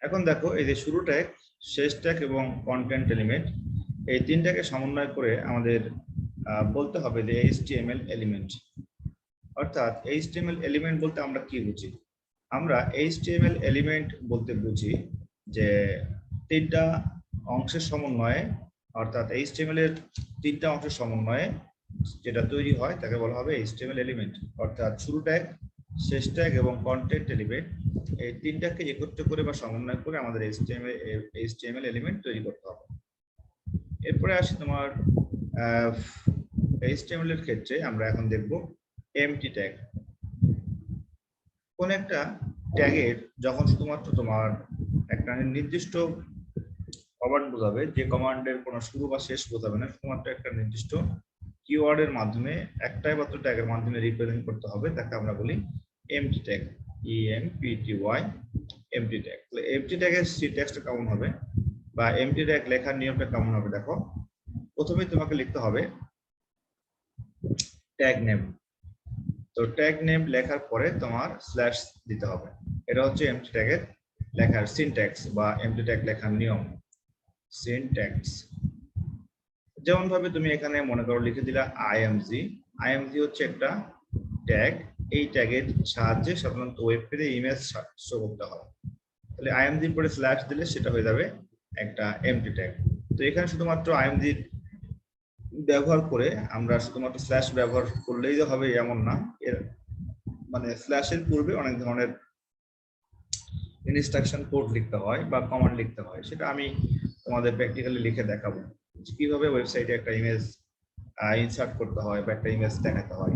এখন দেখো এই যে শুরু ট্যাগ, শেষ ট্যাগ এবং কন্টেন্ট এলিমেন্ট, এই তিনটাকে সমন্বয় করে আমাদের বলতে হবে যে HTML এলিমেন্ট। অর্থাৎ HTML এলিমেন্ট বলতে আমরা কি বুঝি? আমরা HTML এলিমেন্ট বলতে বুঝি যে তিনটা অংশের সমন্বয়ে, অর্থাৎ HTML এর তিনটা অংশের সমন্বয়ে যেটা তৈরি হয় তাকে বলা হবে HTML এলিমেন্ট। অর্থাৎ শুরু ট্যাগ, শেষ ট্যাগ এবং কন্টেন্ট এলিমেন্ট, এই তিনটাকে একত্র করে বা সমন্বয় করে আমাদের HTML এলিমেন্ট তৈরি করতে হবে। এরপরে আসি তোমার HTML এর ক্ষেত্রে আমরা এখন দেখব এমটি ট্যাগ। কোন একটা ট্যাগের যখন শুধুমাত্র তোমার একটা নির্দিষ্ট কমান্ড বোঝাবে, যে কমান্ডের কোনো শুরু বা শেষ বোঝাবে না, শুধুমাত্র একটা নির্দিষ্ট কিওয়ার্ডের মাধ্যমে একটাই মাত্র ট্যাগের মাধ্যমে রিপ্রেজেন্ট করতে হবে, তাকে আমরা বলি MT tag. EMPTY, MT tag. তাহলে এমটি ট্যাগের সিনট্যাক্সটা কেমন হবে বা এমটি ট্যাগ লেখার নিয়মটা কেমন হবে দেখো। প্রথমেই তোমাকে লিখতে হবে ট্যাগ নেম। তো ট্যাগ নেম লেখার পরে তোমার স্ল্যাশ দিতে হবে। এটা হচ্ছে এমটি ট্যাগের লেখার সিনট্যাক্স বা এমটি ট্যাগ লেখার নিয়ম, সিনট্যাক্স। যেমন ভাবে তুমি এখানে মনে করো লিখে দিলা আইএমজি। আইএমজি হচ্ছে একটা ট্যাগ, এই ট্যাগের সাহায্যে সাধারণত ওয়েব পেজে ইমেজ শো করতে হয়। তাহলে আইএমজি পরে স্ল্যাশ দিলে সেটা হয়ে যাবে একটা এমটি ট্যাগ। তো এখানে শুধুমাত্র আইএমজি ব্যবহার করে আমরা শুধুমাত্র স্ল্যাশ ব্যবহার করলেই যে হবে এমন না, এর মানে স্ল্যাশের পূর্বে অনেক ধরনের ইনস্ট্রাকশন কোড লিখতে হয় বা কমান্ড লিখতে হয়। সেটা আমি তোমাদের প্র্যাকটিক্যালি লিখে দেখাবো কিভাবে ওয়েবসাইটে একটা ইমেজ ইনসার্ট করতে হয় বা একটা ইমেজ দেখাতে হয়।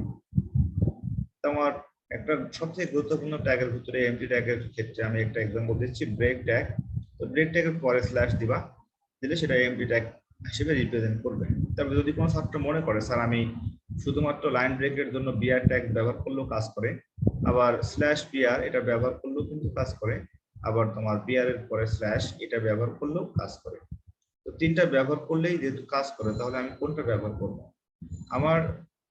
তোমার একটা সবচেয়ে গুরুত্বপূর্ণ ট্যাগের ভিতরে এমটি ট্যাগের ক্ষেত্রে আমি একটা এক্সাম্পল দিচ্ছি, ব্রেক ট্যাগ। তো ব্রেক ট্যাগের পরে স্ল্যাশ দিবা, দিলে সেটা এমটি ট্যাগ হিসেবে রিপ্রেজেন্ট করবে। তবে যদি কোনো ছাত্র মনে করে স্যার আমি শুধুমাত্র লাইন ব্রেকের জন্য বিআর ট্যাগ ব্যবহার করলেও কাজ করে, আবার স্ল্যাশ বিআর এটা ব্যবহার করলেও কিন্তু কাজ করে, আবার তোমার বিআর এর পরে স্ল্যাশ এটা ব্যবহার করলেও কাজ করে। তো তিনটা ব্যবহার করলেই যেহেতু কাজ করে, তাহলে আমি কোনটা ব্যবহার করব? আমার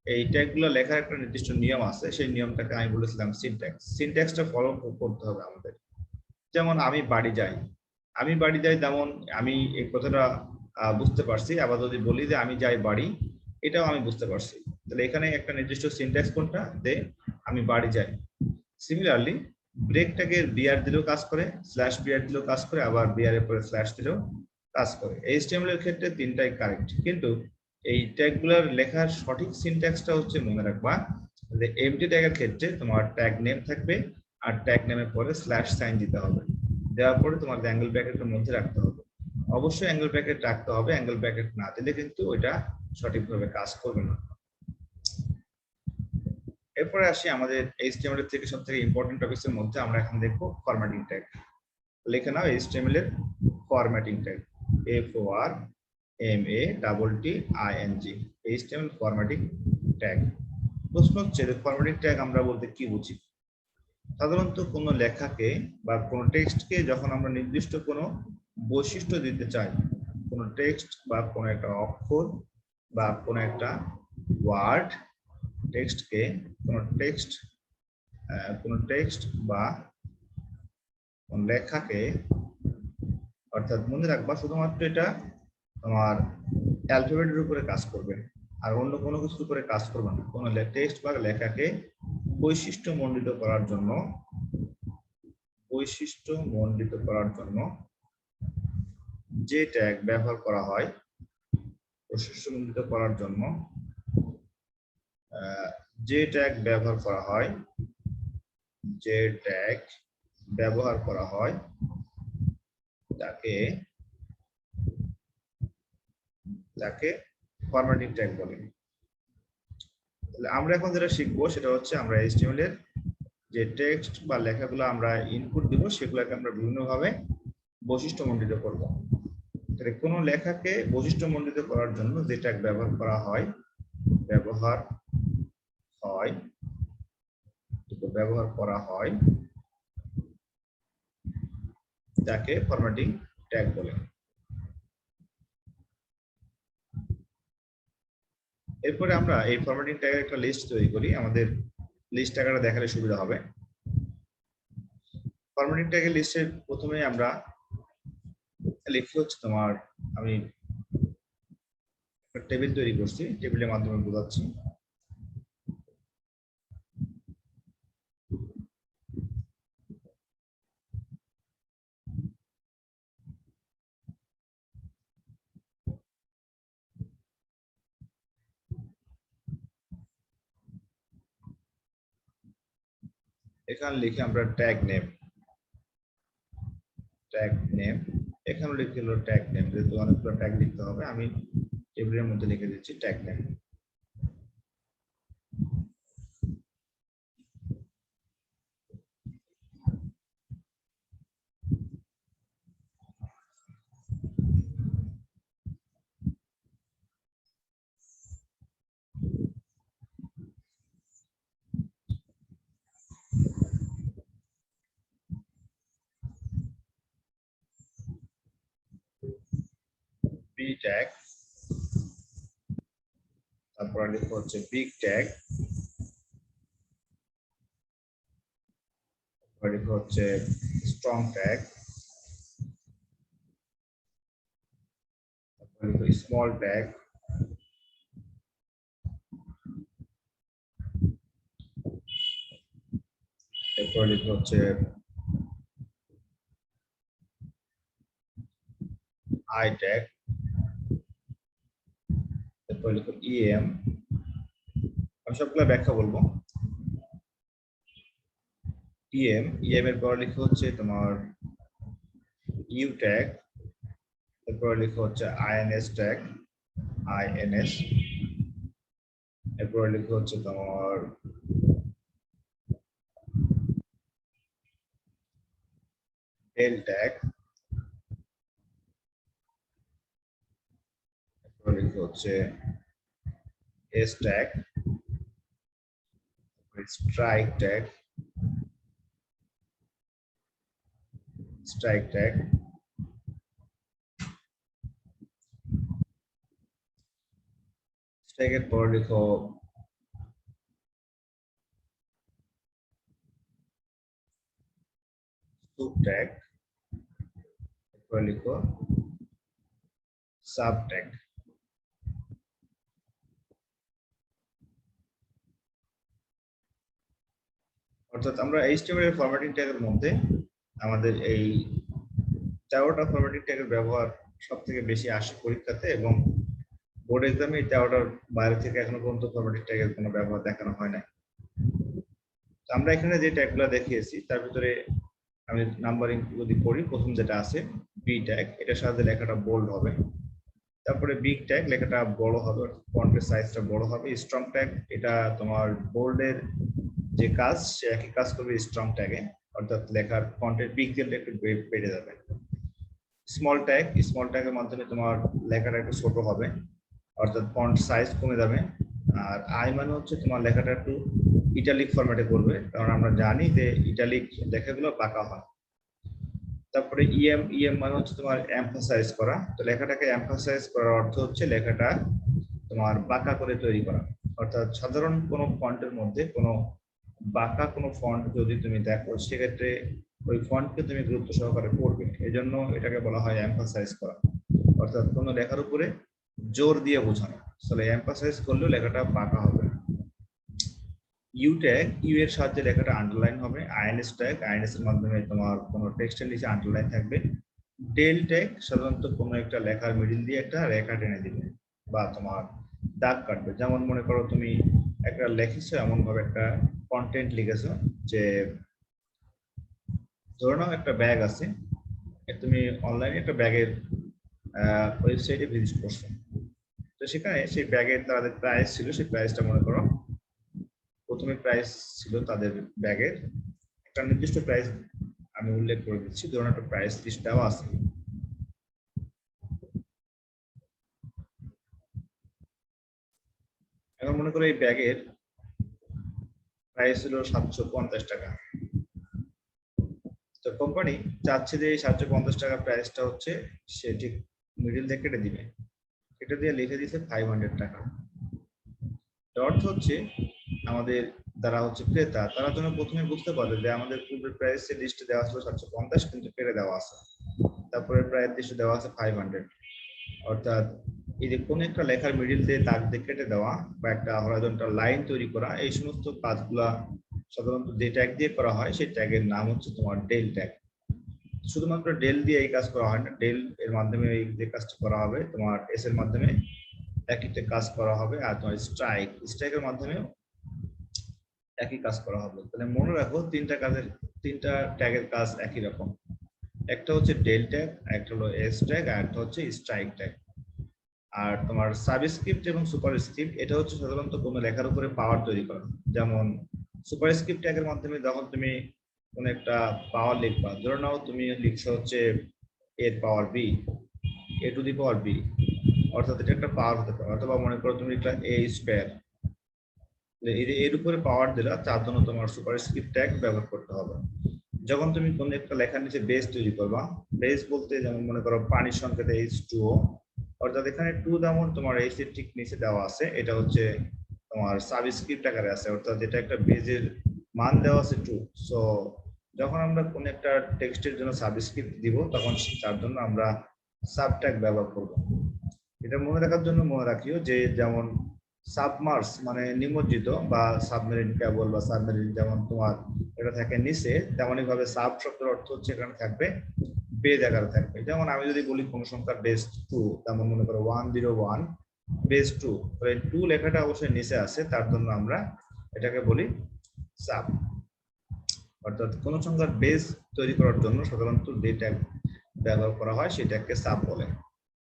এই ট্যাগগুলো লেখার একটা নির্দিষ্ট নিয়ম আছে, সেই নিয়মটাকে আমি বলেছিলাম সিনট্যাক্স। সিনট্যাক্সটা ফলো করতে হবে আমাদের। যেমন আমি বাড়ি যাই, আমি বাড়ি যাই, যেমন আমি এই কথাটা বুঝতে পারছি। আবার যদি বলি যে আমি যাই বাড়ি, এটাও আমি বুঝতে পারছি। তাহলে এখানে একটা নির্দিষ্ট সিনট্যাক্স কোনটা, যে আমি বাড়ি যাই। সিমিলারলি ব্রেকটাকে বিআর দিলেও কাজ করে, স্ল্যাশ বিআর দিলেও কাজ করে, আবার বিআর এর পরে স্ল্যাশ দিলেও কাজ করে। এইচটিএমএল এর ক্ষেত্রে তিনটাই কারেক্ট, কিন্তু এই ট্যাগগুলোর লেখার সঠিক সিনট্যাক্সটা হচ্ছে মনে রাখবা যে এমটি ট্যাগের ক্ষেত্রে তোমার ট্যাগ নেম থাকবে, আর ট্যাগ নেমের পরে স্ল্যাশ সাইন দিতে হবে। দেওয়ার পরে তোমার অ্যাঙ্গেল ব্র্যাকেটের মধ্যে রাখতে হবে। অবশ্যই অ্যাঙ্গেল ব্র্যাকেট রাখতে হবে, অ্যাঙ্গেল ব্র্যাকেট না দিলে কিন্তু ওইটা সঠিকভাবে কাজ করবে না। এরপরে আসি আমাদের HTML এর থেকে সবথেকে ইম্পর্টেন্ট টপিকসের মধ্যে, আমরা এখন দেখব ফরম্যাটিং ট্যাগ। লিখে নাও HTML এর formatting tag, FORMATING, HTML formatting tag. প্রশ্ন হচ্ছে যে ফরম্যাটিং ট্যাগ আমরা বলতে কি বুঝি? সাধারণত কোনো লেখাকে বা কোনো টেক্সটকে যখন আমরা নির্দিষ্ট কোনো বৈশিষ্ট্য দিতে চাই, কোনো টেক্সট বা কোনো একটা অক্ষর বা কোনো একটা ওয়ার্ড, টেক্সটকে কোনো টেক্সট বা কোন লেখাকে, অর্থাৎ মনে রাখবা শুধুমাত্র এটা তোমার অ্যালফাবেটের উপরে কাজ করবে, আর অন্য কোনো কিছুর উপরে কাজ করবে না। কোনো টেক্সট বা লেখাকে বৈশিষ্ট্যমণ্ডিত করার জন্য যে ট্যাগ ব্যবহার করা হয়, বৈশিষ্ট্যমণ্ডিত করার জন্য যে ট্যাগ ব্যবহার করা হয় তাকে ফরম্যাটিং ট্যাগ বলে। তাহলে আমরা এখন যেটা শিখবো সেটা হচ্ছে আমরা HTML এর যে টেক্সট বা লেখাগুলো আমরা ইনপুট দিব, সেগুলোকে আমরা বিভিন্নভাবে বৈশিষ্ট্যমণ্ডিত করব। তাহলে কোনো লেখাকে বৈশিষ্ট্যমণ্ডিত করার জন্য যে ট্যাগ ব্যবহার হয় তাকে ফরম্যাটিং ট্যাগ বলে। এরপরে আমরা এই ফরম্যাটিং ট্যাগের একটা লিস্ট তৈরি করি। আমাদের লিস্ট আকারে দেখালে সুবিধা হবে। ফরম্যাটিং ট্যাগের লিস্টের প্রথমে আমরা লিখি হচ্ছে তোমার, আমি একটা টেবিল তৈরি করছি, টেবিলের মাধ্যমে বোঝাচ্ছি। এখানে লিখে আমরা ট্যাগ নেম, এখানে লিখে হলো ট্যাগ নেম, যেহেতু অনেকগুলো ট্যাগ লিখতে হবে আমি টেবিলের মধ্যে লিখে দিচ্ছি ট্যাগ নেম। বি ট্যাগ, তারপর লিখবো হচ্ছে বিগ ট্যাগ, তারপর লিখবো হচ্ছে স্ট্রং ট্যাগ, তারপর লিখবো স্মল ট্যাগ, এরপর লিখবো হচ্ছে আই ট্যাগ, এরপর লিখবো ইএম। আমি সবগুলো ব্যাখ্যা বলবো। ইএম এর পর লিখবো হচ্ছে তোমার ইউ ট্যাগ, এরপর লিখবো হচ্ছে আইএনএস ট্যাগ, আইএনএস, এরপর লিখবো হচ্ছে তোমার ডেল ট্যাগ, এরপর লিখবো হচ্ছে এস ট্যাগ, স্ট্রাইক ট্যাগ, স্ট্রাইকের পর লিখো সুব ট্যাগ, এরপর লিখো সাব ট্যাগ। অর্থাৎ আমরা HTML এর ফরম্যাটিং ট্যাগের মধ্যে আমাদের এই 13টা ফরম্যাটিং ট্যাগের ব্যবহার সব থেকে বেশি আসে পরীক্ষাতে, এবং বোর্ড এক্সামে এই 13টার বাইরে থেকে এখনো পর্যন্ত ফরম্যাটিং ট্যাগের কোনো ব্যবহার দেখানো হয় না। আমরা এখানে যে ট্যাগগুলো দেখিয়েছি তার ভিতরে আমি নাম্বারিং যদি করি, প্রথম যেটা আছে বি ট্যাগ, এটার সাথে লেখাটা বোল্ড হবে। তারপরে বিগ ট্যাগ, লেখাটা বড় হবে, ফন্টের সাইজটা বড় হবে। স্ট্রং ট্যাগ, এটা তোমার বোল্ডের যে কাজ সে একই কাজ করবে স্ট্রং ট্যাগে, অর্থাৎ লেখার ফন্টের পিক্সেলটা একটু বেড়ে যাবে। স্মল ট্যাগের মাধ্যমে তোমার লেখাটা একটু ছোট হবে, অর্থাৎ ফন্ট সাইজ কমে যাবে। আর আই মানে হচ্ছে তোমার লেখাটা একটু ইটালিক ফরম্যাটে করবে, কারণ আমরা জানি যে ইটালিক লেখাগুলো বাঁকা হয়। তারপরে ইএম মানে হচ্ছে তোমার এমফাসাইজ করা, তো লেখাটাকে এমফাসাইজ করার অর্থ হচ্ছে লেখাটা তোমার বাঁকা করে তৈরি করা। অর্থাৎ সাধারণ কোনো ফন্টের মধ্যে কোনো বাঁকা কোনো ফন্ট যদি তুমি দেখো, সেক্ষেত্রে ওই ফন্টকে তুমি গুরুত্ব সহকারে পড়বে, এজন্য এটাকে বলা হয় এমফাসাইজ করা, অর্থাৎ কোনো লেখার উপরে জোর দিয়ে বোঝানো। তাহলে এমফাসাইজ করলেও লেখাটা বাঁকা হবে। ইউ ট্যাগ, ইউ এর সাহায্যে লেখাটা আন্ডারলাইন হবে। আইএনএস ট্যাগ, আইএনএস এর মাধ্যমে তোমার কোনো টেক্সটের নিচে আন্ডারলাইন থাকবে। ডেল ট্যাগ সাধারণত কোনো একটা লেখার মিডিল দিয়ে একটা রেখা টেনে দিবে বা তোমার দাগ কাটবে। যেমন মনে করো তুমি একটা লেখিছো, এমন ভাবে একটা কন্টেন্ট লিখেছো যে ধরে নাও একটা ব্যাগ আছে, তুমি অনলাইনে একটা ব্যাগের ওয়েবসাইটে ভিজিট করছো, তো সেখানে সেই ব্যাগের তাদের প্রাইস ছিল, সেই প্রাইসটা মনে করো প্রথমে প্রাইস ছিল তাদের ব্যাগের একটা নির্দিষ্ট প্রাইস আমি উল্লেখ করে দিচ্ছি, ধরুন একটা প্রাইস লিস্ট দেওয়া আছে। এখন মনে করো এই ব্যাগের প্রাইস ছিল 750 টাকা, তো কোম্পানি চাচ্ছে যে এই 750 টাকা প্রাইসটা হচ্ছে সে ঠিক মিডিল থেকে কেটে দিবে, কেটে দিয়ে লিখে দিচ্ছে 500 টাকা। এর অর্থ হচ্ছে আমাদের যারা হচ্ছে ক্রেতা, তারা যেন প্রথমে বুঝতে পারে যে আমাদের পূর্বের প্রাইস লিস্টে দেওয়া ছিল 750, কিন্তু কেটে দেওয়া আছে, তারপরে প্রাইস লিস্টে দেওয়া আছে 500। অর্থাৎ এই যে কোনো একটা লেখার মিডিল দিয়ে দাগ দিয়ে কেটে দেওয়া বা একটা হরাইজন্টাল লাইন তৈরি করা, এই সমস্ত কাজগুলা সাধারণত যে ট্যাগ দিয়ে করা হয় সেই ট্যাগের নাম হচ্ছে তোমার ডেল ট্যাগ। শুধুমাত্র ডেল দিয়ে এই কাজ করা হয় না, ডেল এর মাধ্যমে এই যে কাজটা করা হবে, তোমার এস এর মাধ্যমে একই কাজ করা হবে, আর তোমার স্ট্রাইকের মাধ্যমে একই কাজ করা হবে। তাহলে মনে রাখো তিনটা ট্যাগের কাজ একই রকম। একটা হচ্ছে ডেল ট্যাগ, একটা হলো এস ট্যাগ, আর একটা হচ্ছে স্ট্রাইক ট্যাগ। আর তোমার সাবস্ক্রিপ্ট এবং সুপারস্ক্রিপ্ট, এটা হচ্ছে সাধারণত কোনো লেখার উপরে পাওয়ার তৈরি করা। যেমন সুপারস্ক্রিপ্ট ট্যাগের মাধ্যমে যখন তুমি কোনো একটা পাওয়ার লিখবা, ধরে নাও তুমি লিখছো হচ্ছে এর power B, A to the power B, অর্থাৎ এটা একটা পাওয়ার হতে পারে। অথবা মনে করো তুমি লিখলা এ স্কয়ার, এর উপরে পাওয়ার দিলা, তার জন্য তোমার সুপারস্ক্রিপ্ট ট্যাগ ব্যবহার করতে হবে। যখন তুমি কোনো একটা লেখার নিচে বেস তৈরি করবা, বেস বলতে যেমন মনে করো পানির সংকেত H2O, অর্থাৎ এখানে 2 যেমন তোমার এইচ এর ঠিক নিচে দেওয়া আছে, এটা হচ্ছে তোমার সাবস্ক্রিপ্ট আকারে আছে, অর্থাৎ এটা একটা বেজের মান দেওয়া আছে 2। সো যখন আমরা কোনো একটা টেক্সটের জন্য সাবস্ক্রিপ্ট দিব, তখন তার জন্য আমরা সাব ট্যাগ ব্যবহার করব। এটা মনে রাখার জন্য মনে রাখিও যে যেমন সাবমার্স মানে নিমজ্জিত বা সাবমেরিন কেবল বা সাবমেরিন, যেমন তোমার এটা থাকে নিচে, তেমনই ভাবে সাব শব্দের অর্থ হচ্ছে এখানে থাকবে বেজ আকারে থাকবে। যেমন আমি যদি বলি কোন সংখ্যার বেস 2, তেমন মনে করো 101 বেস 2, তো এই 2 লেখাটা অবশ্যই নিচে আছে, তার জন্য আমরা এটাকে বলি সাব। অর্থাৎ কোন সংখ্যার বেস তৈরি করার জন্য সাধারণত যে ট্যাগ ব্যবহার করা হয় সেটাকে সাব বলে।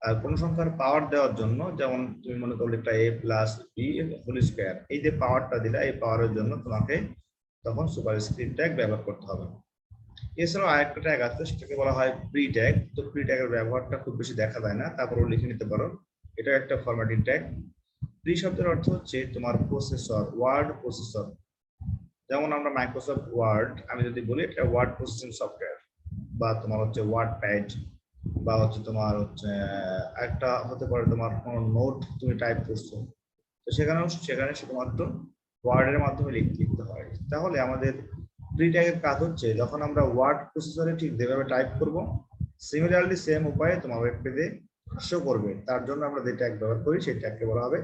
আর কোন সংখ্যার পাওয়ার দেওয়ার জন্য, যেমন তুমি মনে করলে একটা a plus b whole square, এই যে পাওয়ারটা দিলা, এই পাওয়ারের জন্য তোমাকে তখন সুপারস্ক্রিপ্ট ট্যাগ ব্যবহার করতে হবে। এছাড়াও আরেকটা ট্যাগ আছে, সেটাকে বলা হয় প্রি ট্যাগ। তো প্রি ট্যাগের ব্যবহারটা খুব বেশি দেখা যায় না, তারপরেও লিখে নিতে পারো, এটা একটা ফরম্যাটিং ট্যাগ। প্রি শব্দের অর্থ হচ্ছে তোমার প্রসেসর, ওয়ার্ড প্রসেসর। যেমন আমরা মাইক্রোসফট ওয়ার্ড, আমি যদি বলি এটা ওয়ার্ড প্রসেসিং সফটওয়্যার, বা তোমার হচ্ছে ওয়ার্ড প্যাড, বা হচ্ছে তোমার হচ্ছে একটা হতে পারে তোমার কোনো নোট তুমি টাইপ করছো, তো সেখানে শুধুমাত্র ওয়ার্ডের মাধ্যমে লিখতে হয়। তাহলে আমাদের প্রি ট্যাগের কাজ হচ্ছে যখন আমরা ওয়ার্ড প্রসেসরে ঠিক যেভাবে টাইপ করব, সিমিলারলি সেম উপায়ে তোমার ওয়েব পেজে শো করবে, তার জন্য আমরা যে ট্যাগ ব্যবহার করি সেই ট্যাগকে বলা হবে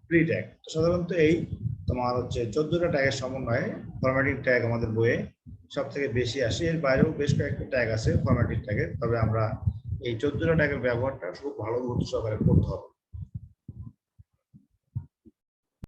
প্রি ট্যাগ। তো সাধারণত এই তোমার হচ্ছে 14টা ট্যাগের সমন্বয়ে ফরম্যাটিং ট্যাগ আমাদের বইয়ে সব থেকে বেশি আসে। এর বাইরেও বেশ কয়েকটা ট্যাগ আছে ফরম্যাটিং ট্যাগের, তবে আমরা এই 14টা ট্যাগের ব্যবহারটা খুব ভালো গুরুত্ব সহকারে করতে হবে।